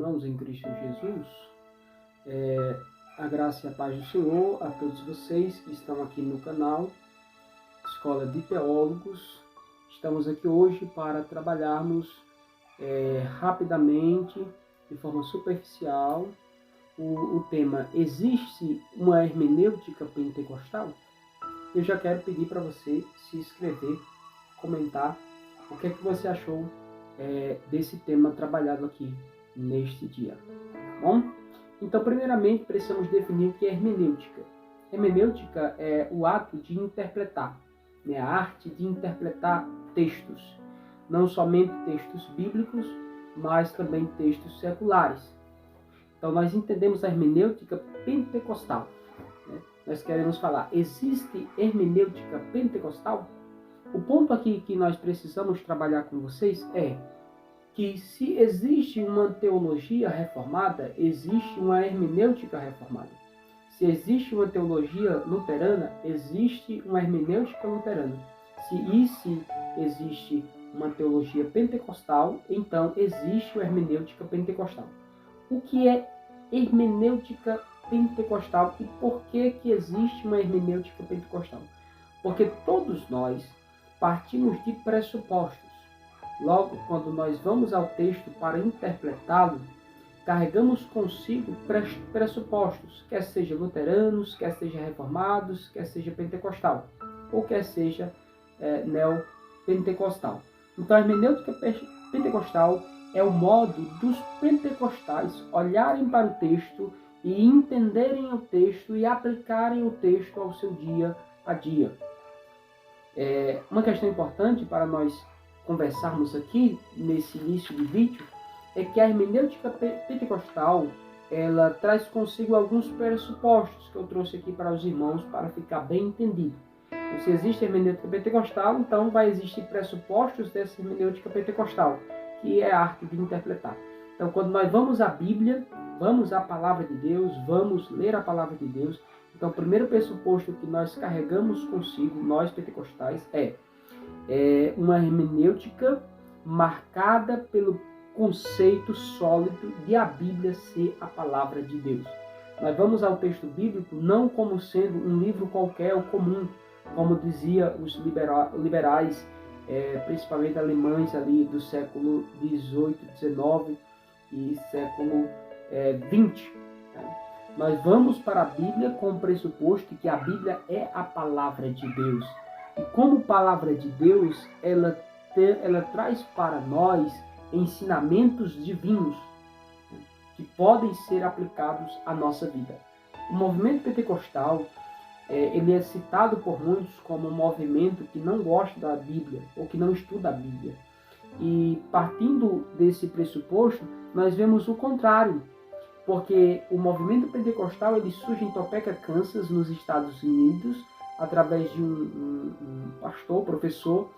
Irmãos em Cristo Jesus, a graça e a paz do Senhor a todos vocês que estão aqui no canal Escola de Teólogos. Estamos aqui hoje para trabalharmos rapidamente, de forma superficial, o tema: existe uma hermenêutica pentecostal? Eu já quero pedir para você se inscrever, comentar o que é que você achou desse tema trabalhado aqui neste dia, tá bom? Então, primeiramente, precisamos definir o que é hermenêutica. Hermenêutica é o ato de interpretar, a arte de interpretar textos, não somente textos bíblicos, mas também textos seculares. Então, nós entendemos a hermenêutica pentecostal. Nós queremos falar, existe hermenêutica pentecostal? O ponto aqui que nós precisamos trabalhar com vocês é que se existe uma teologia reformada, existe uma hermenêutica reformada. Se existe uma teologia luterana, existe uma hermenêutica luterana. Se existe uma teologia pentecostal, então existe uma hermenêutica pentecostal. O que é hermenêutica pentecostal e por que existe uma hermenêutica pentecostal? Porque todos nós partimos de pressupostos. Logo, quando nós vamos ao texto para interpretá-lo, carregamos consigo pressupostos, quer seja luteranos, quer seja reformados, quer seja pentecostal, ou quer seja neopentecostal. Então, a hermenêutica pentecostal é o modo dos pentecostais olharem para o texto e entenderem o texto e aplicarem o texto ao seu dia a dia. Uma questão importante para nós conversarmos aqui nesse início de vídeo é que a hermenêutica pentecostal ela traz consigo alguns pressupostos que eu trouxe aqui para os irmãos para ficar bem entendido. Então, se existe hermenêutica pentecostal, então vai existir pressupostos dessa hermenêutica pentecostal, que é a arte de interpretar. Então, quando nós vamos à Bíblia, vamos à palavra de Deus, vamos ler a palavra de Deus. Então, o primeiro pressuposto que nós carregamos consigo, nós pentecostais, é uma hermenêutica marcada pelo conceito sólido de a Bíblia ser a palavra de Deus. Nós vamos ao texto bíblico não como sendo um livro qualquer ou comum, como dizia os liberais, principalmente alemães ali do século XVIII, XIX e século XX. Nós vamos para a Bíblia com o pressuposto que a Bíblia é a palavra de Deus. E como palavra de Deus, ela traz para nós ensinamentos divinos que podem ser aplicados à nossa vida. O movimento pentecostal, ele é citado por muitos como um movimento que não gosta da Bíblia ou que não estuda a Bíblia. E partindo desse pressuposto, nós vemos o contrário. Porque o movimento pentecostal ele surge em Topeka, Kansas, nos Estados Unidos, através de um pastor, professor,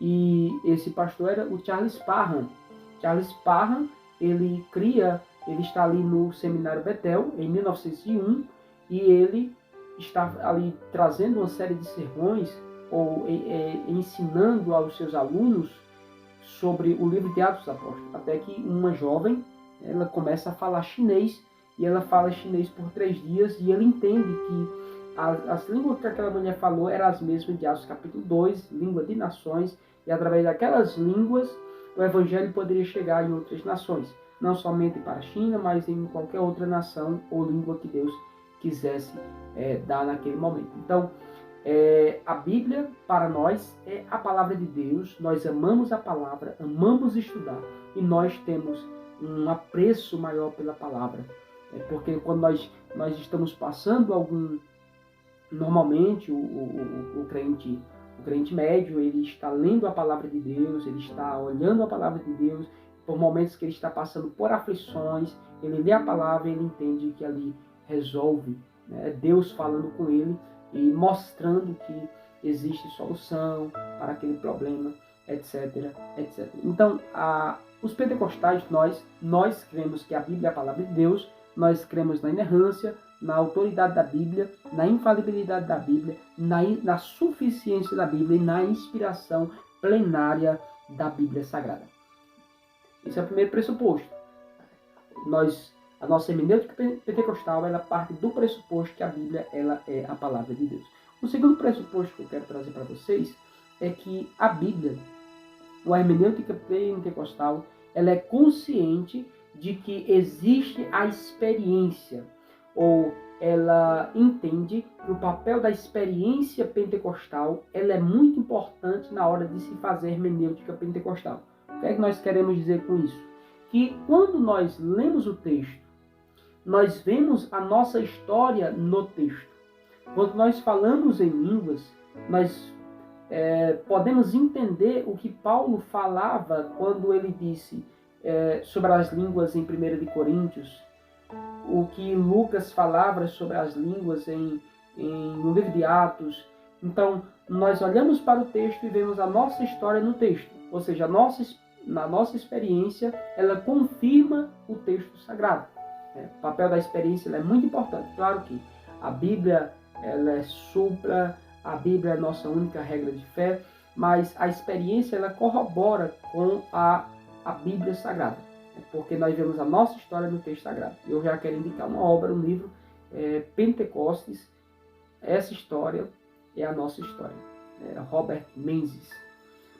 e esse pastor era o Charles Parham. Charles Parham, ele está ali no Seminário Bethel, em 1901, e ele está ali trazendo uma série de sermões, ou ensinando aos seus alunos sobre o livro de Atos dos Apóstolos, até que uma jovem ela começa a falar chinês, e ela fala chinês por 3 dias, e ele entende que as línguas que aquela mulher falou eram as mesmas de Atos capítulo 2, língua de nações, e através daquelas línguas o evangelho poderia chegar em outras nações, não somente para a China, mas em qualquer outra nação ou língua que Deus quisesse dar naquele momento. Então, a Bíblia para nós é a palavra de Deus, nós amamos a palavra, amamos estudar, e nós temos um apreço maior pela palavra, porque quando nós estamos passando normalmente o crente médio, ele está lendo a palavra de Deus, ele está olhando a palavra de Deus, por momentos que ele está passando por aflições, ele lê a palavra e ele entende que ali resolve, Deus falando com ele e mostrando que existe solução para aquele problema, etc, etc. Então, os pentecostais, nós cremos que a Bíblia é a palavra de Deus, nós cremos na inerrância, na autoridade da Bíblia, na infalibilidade da Bíblia, na suficiência da Bíblia e na inspiração plenária da Bíblia Sagrada. Esse é o primeiro pressuposto. a nossa hermenêutica pentecostal, ela parte do pressuposto que a Bíblia ela é a palavra de Deus. O segundo pressuposto que eu quero trazer para vocês é que a Bíblia, ou a hermenêutica pentecostal, ela é consciente de que existe a experiência, ou ela entende que o papel da experiência pentecostal ela é muito importante na hora de se fazer hermenêutica pentecostal. O que é que nós queremos dizer com isso? Que quando nós lemos o texto, nós vemos a nossa história no texto. Quando nós falamos em línguas, nós podemos entender o que Paulo falava quando ele disse sobre as línguas em 1 de Coríntios, o que Lucas falava sobre as línguas no livro de Atos. Então, nós olhamos para o texto e vemos a nossa história no texto, ou seja, na nossa experiência, ela confirma o texto sagrado. O papel da experiência é muito importante. Claro que a Bíblia ela é supra, a Bíblia é a nossa única regra de fé, mas a experiência ela corrobora com a Bíblia Sagrada, porque nós vemos a nossa história no texto sagrado. Eu já quero indicar uma obra, um livro, Pentecostes, essa história é a nossa história. Robert Menzies.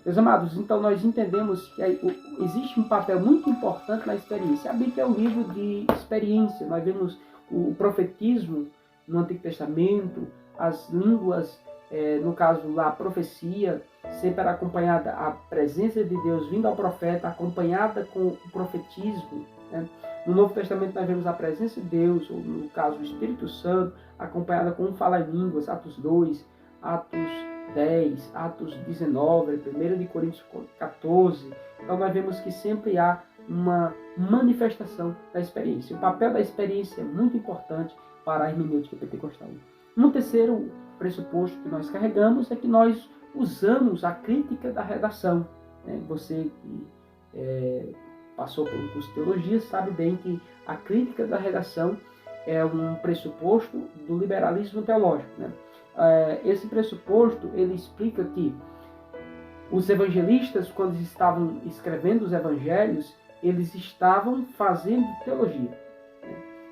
Meus amados, então nós entendemos que existe um papel muito importante na experiência. A Bíblia é um livro de experiência. Nós vemos o profetismo no Antigo Testamento, as línguas, no caso lá, a profecia, sempre era acompanhada a presença de Deus vindo ao profeta, acompanhada com o profetismo. No Novo Testamento nós vemos a presença de Deus, ou no caso o Espírito Santo, acompanhada com falar em línguas, Atos 2, Atos 10, Atos 19, 1 de Coríntios 14. Então nós vemos que sempre há uma manifestação da experiência. O papel da experiência é muito importante para a hermenêutica pentecostal. Um terceiro pressuposto que nós carregamos é que nós usamos a crítica da redação. Você que passou pelo curso de teologia sabe bem que a crítica da redação é um pressuposto do liberalismo teológico. Esse pressuposto ele explica que os evangelistas, quando estavam escrevendo os evangelhos, eles estavam fazendo teologia.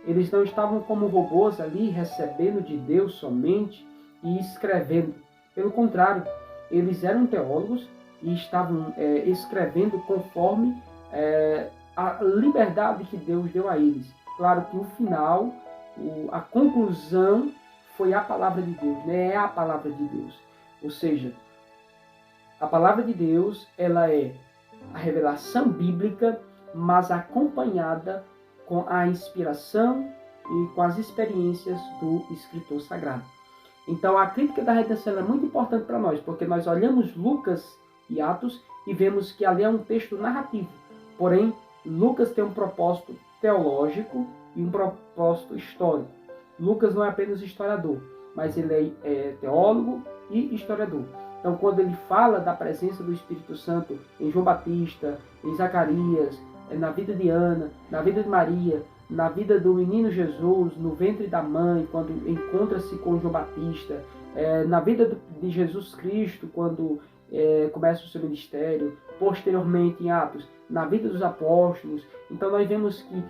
Eles não estavam como robôs ali recebendo de Deus somente e escrevendo. Pelo contrário, eles eram teólogos e estavam escrevendo conforme a liberdade que Deus deu a eles. Claro que o final, a conclusão foi a palavra de Deus, é a palavra de Deus. Ou seja, a palavra de Deus ela é a revelação bíblica, mas acompanhada com a inspiração e com as experiências do escritor sagrado. Então a crítica da redenção é muito importante para nós, porque nós olhamos Lucas e Atos e vemos que ali é um texto narrativo. Porém, Lucas tem um propósito teológico e um propósito histórico. Lucas não é apenas historiador, mas ele é teólogo e historiador. Então, quando ele fala da presença do Espírito Santo em João Batista, em Zacarias, na vida de Ana, na vida de Maria, na vida do menino Jesus, no ventre da mãe, quando encontra-se com João Batista, na vida de Jesus Cristo, quando começa o seu ministério, posteriormente em Atos, na vida dos apóstolos. Então nós vemos que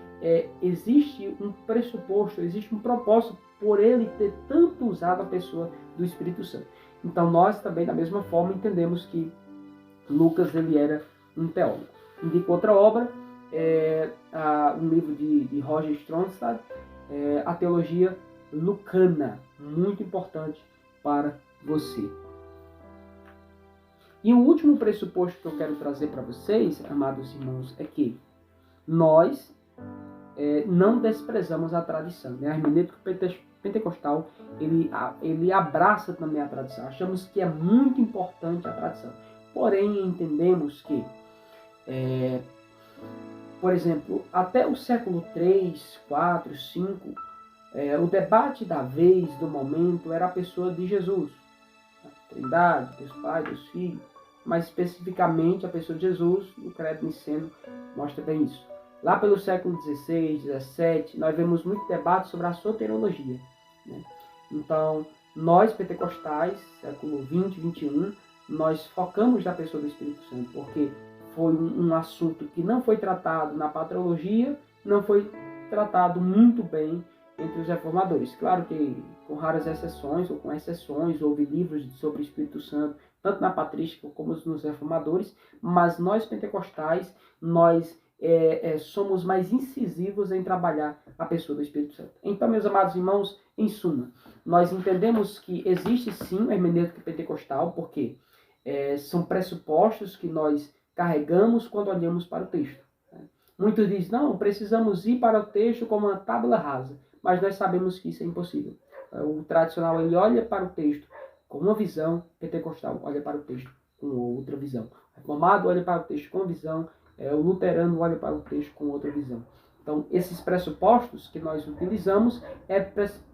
existe um pressuposto, existe um propósito por ele ter tanto usado a pessoa do Espírito Santo. Então nós também, da mesma forma, entendemos que Lucas ele era um teólogo. Indico outra obra, um livro de Roger Stronstadt, a teologia lucana, muito importante para você. E o último pressuposto que eu quero trazer para vocês, amados irmãos, é que nós não desprezamos a tradição. A hermenêutica pentecostal, ele abraça também a tradição. Achamos que é muito importante a tradição. Porém, entendemos que, por exemplo, até o século 3, 4, 5, o debate da vez, do momento, era a pessoa de Jesus. A Trindade, Deus Pai, Deus Filho, mas especificamente a pessoa de Jesus, o Credo Niceno mostra bem isso. Lá pelo século XVI, XVII, nós vemos muito debate sobre a soteriologia. Então, nós pentecostais, século XX, XXI, nós focamos na pessoa do Espírito Santo, porque foi um assunto que não foi tratado na patrologia, não foi tratado muito bem entre os reformadores. Claro que com raras exceções, ou com exceções, houve livros sobre o Espírito Santo, tanto na patrística como nos reformadores, mas nós pentecostais, nós somos mais incisivos em trabalhar a pessoa do Espírito Santo. Então, meus amados irmãos, em suma, nós entendemos que existe sim a hermenêutica pentecostal, porque são pressupostos que nós carregamos quando olhamos para o texto. Muitos dizem, não, precisamos ir para o texto como uma tábula rasa, mas nós sabemos que isso é impossível. O tradicional, ele olha para o texto com uma visão, pentecostal olha para o texto com outra visão. O reformado olha para o texto com uma visão, o luterano olha para o texto com outra visão. Então, esses pressupostos que nós utilizamos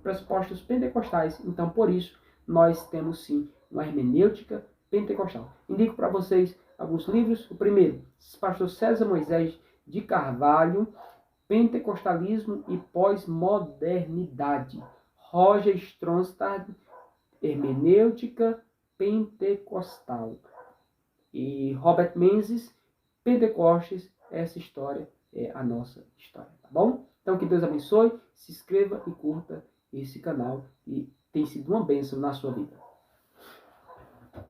pressupostos pentecostais. Então, por isso, nós temos sim uma hermenêutica pentecostal. Indico para vocês alguns livros. O primeiro, pastor César Moisés de Carvalho, Pentecostalismo e Pós-Modernidade. Roger Stronstad, Hermenêutica Pentecostal. E Robert Menzies, Pentecostes, essa história é a nossa história, tá bom? Então que Deus abençoe, se inscreva e curta esse canal, e tem sido uma bênção na sua vida.